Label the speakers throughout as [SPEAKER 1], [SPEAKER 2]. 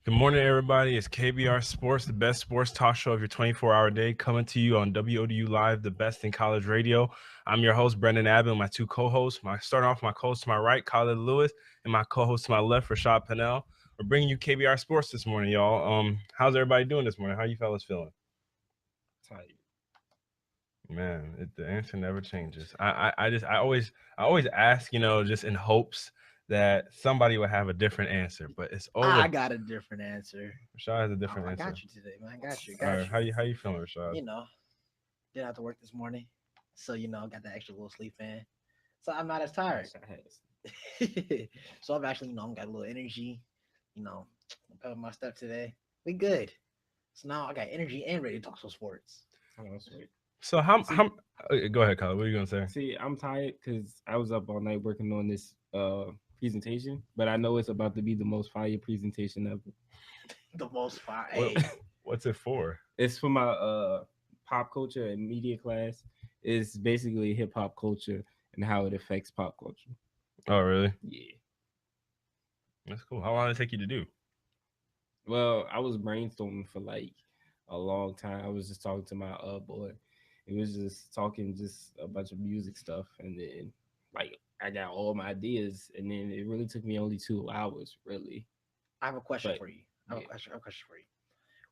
[SPEAKER 1] Good morning, everybody. It's KBR Sports, the best sports talk show of your 24-hour day, coming to you on WODU Live, the best in college radio. I'm your host, Brendan Abbott, and my two co-hosts. Starting off, my co-host to my right, Khalid Lewis, and my co-host to my left, Rashad Pennell. We're bringing you KBR Sports this morning, y'all. How's everybody doing this morning? How you fellas feeling?
[SPEAKER 2] Tight.
[SPEAKER 1] Man, the answer never changes. I always ask, just in hopes that somebody would have a different answer, but it's always
[SPEAKER 3] I got a different answer.
[SPEAKER 1] Rashad has a different
[SPEAKER 3] I
[SPEAKER 1] answer.
[SPEAKER 3] got you today, man. I got you.
[SPEAKER 1] All right, how you feeling, Rashad?
[SPEAKER 3] You know, didn't have to work this morning, so got that extra little sleep in, so I'm not as tired. So I'm actually, I'm got a little energy. I'm pepper my step today. We good. So now I got energy and ready to talk some sports.
[SPEAKER 2] Oh, sweet.
[SPEAKER 1] So how go ahead, Kyle. What are you gonna say?
[SPEAKER 2] See, I'm tired because I was up all night working on this presentation, but I know it's about to be the most fire presentation ever.
[SPEAKER 3] The most fire.
[SPEAKER 1] What's it for?
[SPEAKER 2] It's for my pop culture and media class. It's basically hip hop culture and how it affects pop culture.
[SPEAKER 1] Oh, really?
[SPEAKER 2] Yeah.
[SPEAKER 1] That's cool. How long did it take you to do?
[SPEAKER 2] Well, I was brainstorming for like a long time. I was just talking to my boy. It was just talking just a bunch of music stuff, and then like I got all my ideas, and then it really took me only 2 hours, really.
[SPEAKER 3] I have a question for you. I have a question for you.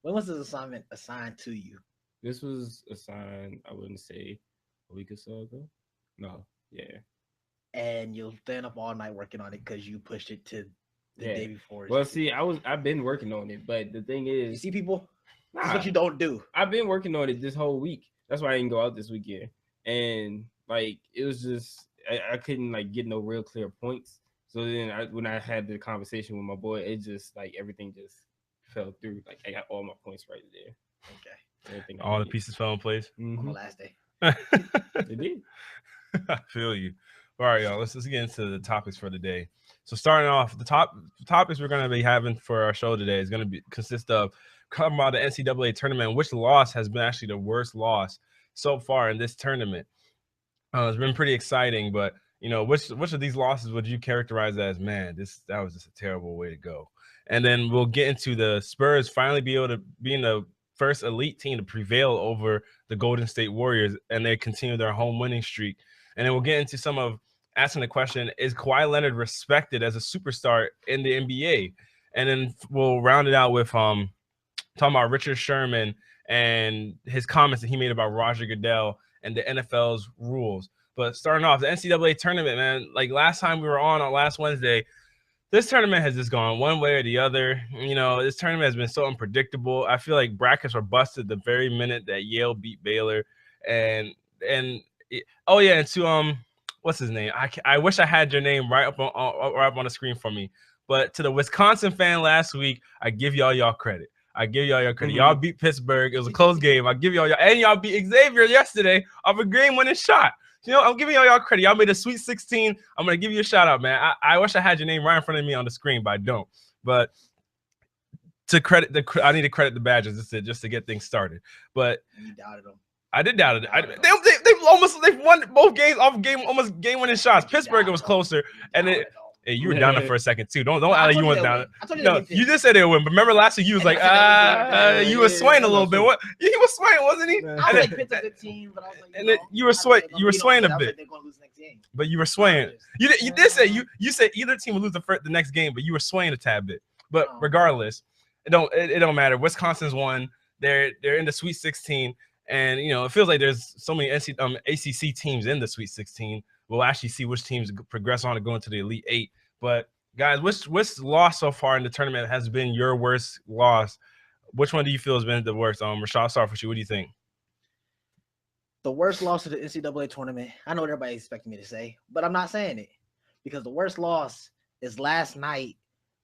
[SPEAKER 3] When was this assignment assigned to you?
[SPEAKER 2] This was assigned, I wouldn't say a week or so ago. No, yeah.
[SPEAKER 3] And you'll stand up all night working on it because you pushed it to the day before.
[SPEAKER 2] Well, see, I've been working on it, but the thing is,
[SPEAKER 3] you see, people, that's what you don't do.
[SPEAKER 2] I've been working on it this whole week. That's why I didn't go out this weekend, and like it was just I couldn't like get no real clear points. So then when I had the conversation with my boy, it just like everything just fell through. Like I got all my points right there.
[SPEAKER 3] Okay.
[SPEAKER 2] Everything
[SPEAKER 1] all the pieces fell in place.
[SPEAKER 3] On the last day.
[SPEAKER 2] It did.
[SPEAKER 1] I feel you. All right, y'all. Let's get into the topics for the day. So starting off, the topics we're going to be having for our show today is going to consist of covering about the NCAA tournament, which loss has been actually the worst loss so far in this tournament. It's been pretty exciting, but which of these losses would you characterize as, man, that was just a terrible way to go? And then we'll get into the Spurs finally be able to be in the first elite team to prevail over the Golden State Warriors, and they continue their home winning streak. And then we'll get into some of asking the question, is Kawhi Leonard respected as a superstar in the NBA? And then we'll round it out with talking about Richard Sherman and his comments that he made about Roger Goodell and the NFL's rules. But starting off, the NCAA tournament, man, like last time we were on last Wednesday, this tournament has just gone one way or the other. This tournament has been so unpredictable. I feel like brackets were busted the very minute that Yale beat Baylor. And to what's his name? I wish I had your name right up on the screen for me. But to the Wisconsin fan last week, I give y'all credit. I give y'all your credit. Y'all beat Pittsburgh. It was a close game. I give and y'all beat Xavier yesterday off a game-winning shot. I'm giving y'all credit. Y'all made a Sweet 16. I'm going to give you a shout-out, man. I wish I had your name right in front of me on the screen, but I don't. But I need to credit the Badgers just to get things started. But
[SPEAKER 3] you doubted them.
[SPEAKER 1] I did doubt it. They've won both games off almost game-winning shots. Pittsburgh was closer, and you were down there for a second too. Don't act like you went down. No, you just said they would win. But remember last week you was like, you were swaying a little bit. What? He was swaying, wasn't he?
[SPEAKER 3] I was like, Pitt's a good team, but I was like,
[SPEAKER 1] and then you were swaying a bit.
[SPEAKER 3] They're going to lose next game.
[SPEAKER 1] But you were swaying. You did say you said either team would lose the next game, but you were swaying a tad bit. But regardless, it don't matter. Wisconsin's won. They're in the Sweet 16. And, it feels like there's so many ACC teams in the Sweet 16. We'll actually see which teams progress on to go into the Elite 8. But, guys, which loss so far in the tournament has been your worst loss? Which one do you feel has been the worst? Rashad, I'll start with you. What do you think?
[SPEAKER 3] The worst loss of the NCAA tournament, I know what everybody's expecting me to say, but I'm not saying it. Because the worst loss is last night,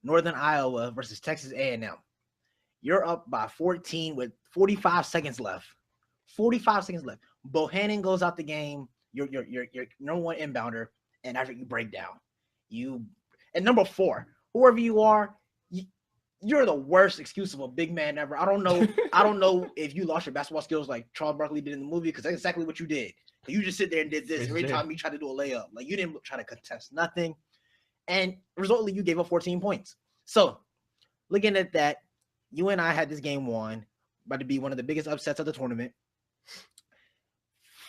[SPEAKER 3] Northern Iowa versus Texas A&M. You're up by 14 with 45 seconds left. 45 seconds left. Bohannon goes out the game. You're number one inbounder, and after you break down, and number 4, whoever you are, you're the worst excuse of a big man ever. I don't know if you lost your basketball skills like Charles Barkley did in the movie, because that's exactly what you did. You just sit there and did this every time you tried to do a layup. Like, you didn't try to contest nothing, and resultantly you gave up 14 points. So looking at that, you and I had this game won, about to be one of the biggest upsets of the tournament.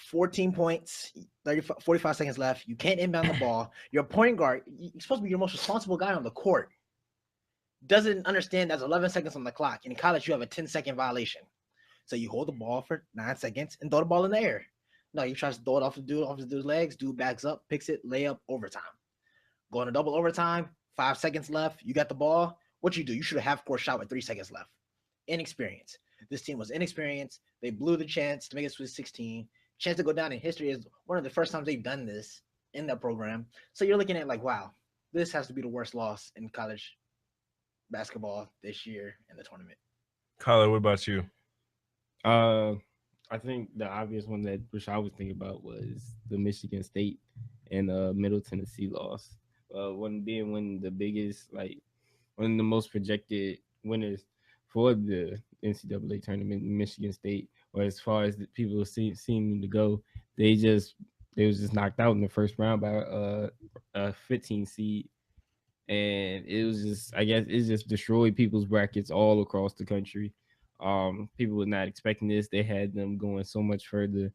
[SPEAKER 3] 14 points, 45 seconds left. You can't inbound the ball. Your point guard, you're supposed to be your most responsible guy on the court, doesn't understand there's 11 seconds on the clock. In college, you have a 10-second violation. So you hold the ball for 9 seconds and throw the ball in the air. No, you try to throw it off the dude's legs. Dude backs up, picks it, layup, overtime. Going to double overtime, 5 seconds left. You got the ball. What you do? You should have half-court shot with 3 seconds left. Inexperience. This team was inexperienced. They blew the chance to make it Sweet 16. Chance to go down in history is one of the first times they've done this in their program. So you're looking at like, wow, this has to be the worst loss in college basketball this year in the tournament.
[SPEAKER 1] Kyler, what about you?
[SPEAKER 2] I think the obvious one that which I was thinking about was the Michigan State and Middle Tennessee loss. One the biggest, like one of the most projected winners for the NCAA tournament, Michigan State, or as far as the people seem to go, they was just knocked out in the first round by a 15 seed. And it was just, I guess, it just destroyed people's brackets all across the country. People were not expecting this. They had them going so much further,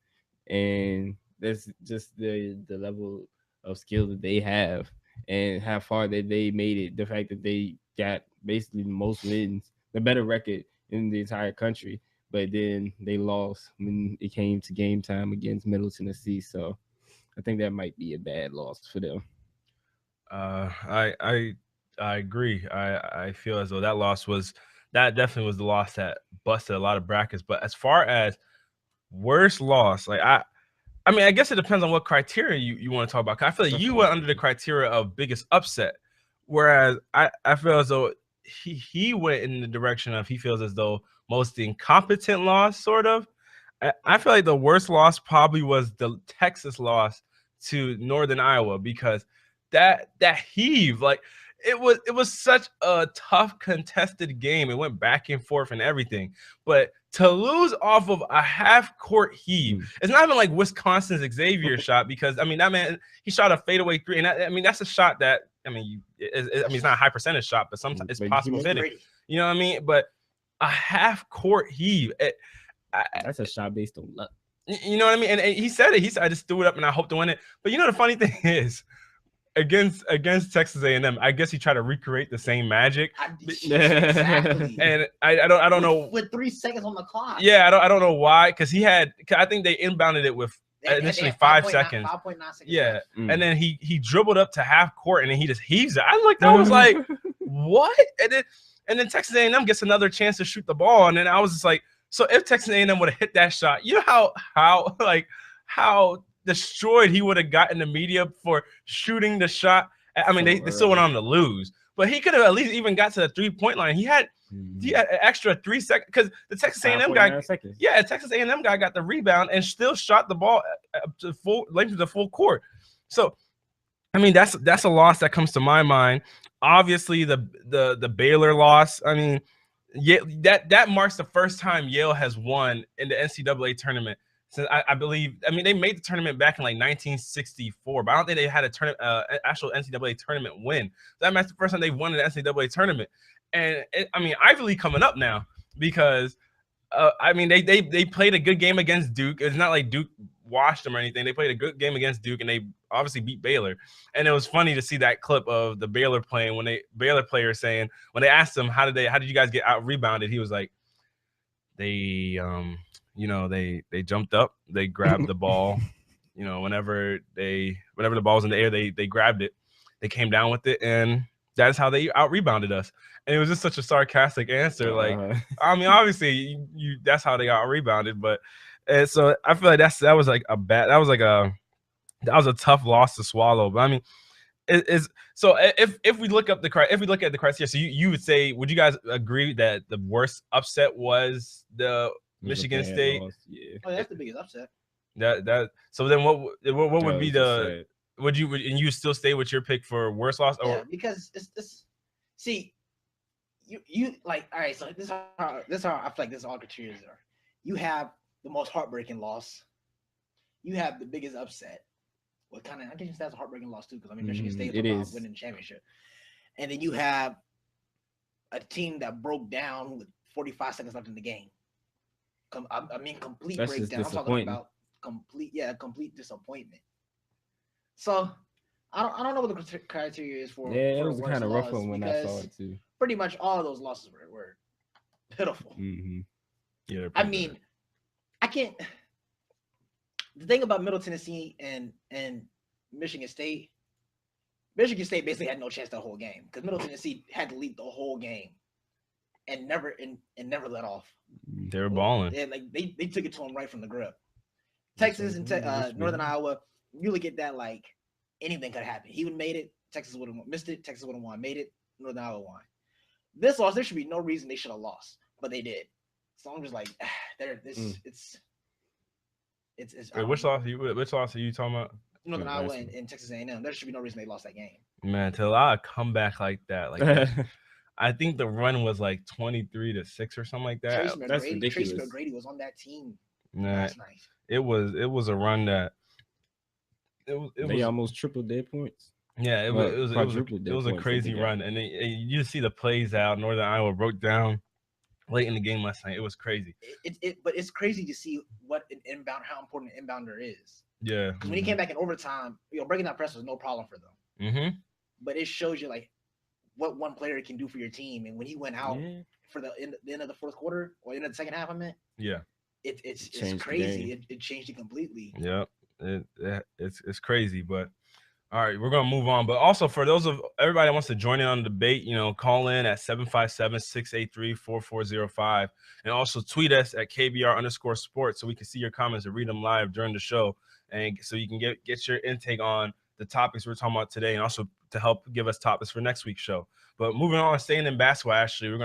[SPEAKER 2] and that's just the level of skill that they have and how far that they made it. The fact that they got basically the most wins, the better record in the entire country, but then they lost when it came to game time against Middle Tennessee. So I think that might be a bad loss for them.
[SPEAKER 1] I agree. I feel as though that definitely was the loss that busted a lot of brackets. But as far as worst loss, like I mean, I guess it depends on what criteria you want to talk about. 'Cause I feel like you went under the criteria of biggest upset, whereas I feel as though he went in the direction of he feels as though most incompetent loss, sort of. I feel like the worst loss probably was the Texas loss to Northern Iowa, because that heave, like it was such a tough contested game. It went back and forth and everything, but to lose off of a half court heave, it's not even like Wisconsin's Xavier shot, because I mean that man, he shot a fadeaway three, and I mean that's a shot that it's not a high percentage shot, but sometimes it's possible to hit it. You know what I mean? But a half court heave,
[SPEAKER 2] that's a shot based on luck.
[SPEAKER 1] You know what I mean? And he said it. He said, I just threw it up and I hope to win it. But you know, the funny thing is, against Texas A&M, I guess he tried to recreate the same magic.
[SPEAKER 3] Exactly.
[SPEAKER 1] And I don't know.
[SPEAKER 3] With 3 seconds on the clock.
[SPEAKER 1] Yeah, I don't know why. Because I think they inbounded it with initially 5 seconds.
[SPEAKER 3] 5.9 seconds.
[SPEAKER 1] Yeah. And then he dribbled up to half court and then he just heaves it. I was like, what? And then Texas A&M gets another chance to shoot the ball. And then I was just like, so if Texas A&M would have hit that shot, you know how destroyed he would have gotten the media for shooting the shot. I mean, they still went on to lose, but he could have at least even got to the 3-point line. He had an extra 3 seconds because the Texas A&M guy, Texas A&M guy got the rebound and still shot the ball to full length of the full court. So, I mean, that's a loss that comes to my mind. Obviously, the Baylor loss. I mean, yeah, that marks the first time Yale has won in the NCAA tournament since I believe. I mean, they made the tournament back in like 1964, but I don't think they had a actual NCAA tournament win. That marks the first time they won an NCAA tournament, and I mean, Ivy League coming up now because I mean they played a good game against Duke. It's not like Duke washed them or anything. They played a good game against Duke, and they obviously beat Baylor. And it was funny to see that clip of the Baylor player saying, when they asked him how did you guys get out rebounded, he was like, they jumped up, they grabbed the ball, whenever the ball was in the air, they grabbed it, they came down with it, and that's how they out rebounded us. And it was just such a sarcastic answer. Like, I mean, obviously that's how they got rebounded, but. And so I feel like that was a tough loss to swallow. But I mean, so if we look at the criteria, so you would say, would you guys agree that the worst upset was the Michigan State?
[SPEAKER 2] Yeah.
[SPEAKER 3] Oh, that's the biggest upset.
[SPEAKER 1] So then what would be the would you still stay with your pick for worst loss?
[SPEAKER 3] Yeah, because it's see you like, all right, so this is how I feel like this all criteria are. You have the most heartbreaking loss. You have the biggest upset. What kind of? I guess that's a heartbreaking loss too, because I mean Michigan State is winning the championship, and then you have a team that broke down with 45 seconds left in the game. I mean, complete
[SPEAKER 2] That's just
[SPEAKER 3] breakdown. I'm talking about complete disappointment. So I don't know what the criteria is for.
[SPEAKER 2] Yeah, it
[SPEAKER 3] for
[SPEAKER 2] was
[SPEAKER 3] a
[SPEAKER 2] kind of
[SPEAKER 3] worse
[SPEAKER 2] rough
[SPEAKER 3] loss
[SPEAKER 2] one when I saw
[SPEAKER 3] because
[SPEAKER 2] it too.
[SPEAKER 3] pretty much all of those losses were pitiful.
[SPEAKER 2] Mm-hmm.
[SPEAKER 1] Yeah,
[SPEAKER 3] I mean, I can't. The thing about Middle Tennessee and Michigan State basically had no chance the whole game because Middle Tennessee had to lead the whole game and never let off.
[SPEAKER 1] they were balling.
[SPEAKER 3] They took it to them right from the grip. Texas and Northern Iowa, you look at that like anything could happen. He would have made it. Texas would have missed it. Texas would have won. Made it. Northern Iowa won. This loss, there should be no reason they should have lost, but they did. So I'm just like, it's.
[SPEAKER 1] Wait, which loss are you talking about?
[SPEAKER 3] Northern Iowa and Texas A&M. There should be no reason they lost that game.
[SPEAKER 1] Man, to allow a comeback like that, I think the run was like 23-6 or something like that.
[SPEAKER 2] That's ridiculous.
[SPEAKER 3] Tracy McGrady was on that team last night.
[SPEAKER 1] It was a run that
[SPEAKER 2] they almost tripled their points.
[SPEAKER 1] Yeah, it was a crazy run, and you just see the plays out. Northern Iowa broke down late in the game last night. It was crazy.
[SPEAKER 3] But it's crazy to see how important an inbounder is.
[SPEAKER 1] Yeah,
[SPEAKER 3] because when he came back in overtime, breaking that press was no problem for them.
[SPEAKER 1] Mm-hmm.
[SPEAKER 3] But it shows you like what one player can do for your team, and when he went out for the end of the fourth quarter or end of the second half, it's crazy. It changed it completely.
[SPEAKER 1] Yep, it's crazy, but. All right, we're going to move on. But also for those of everybody that wants to join in on the debate, call in at 757-683-4405 and also tweet us at KBR_sports so we can see your comments and read them live during the show. And so you can get your intake on the topics we're talking about today and also to help give us topics for next week's show. But moving on, staying in basketball, actually, we're going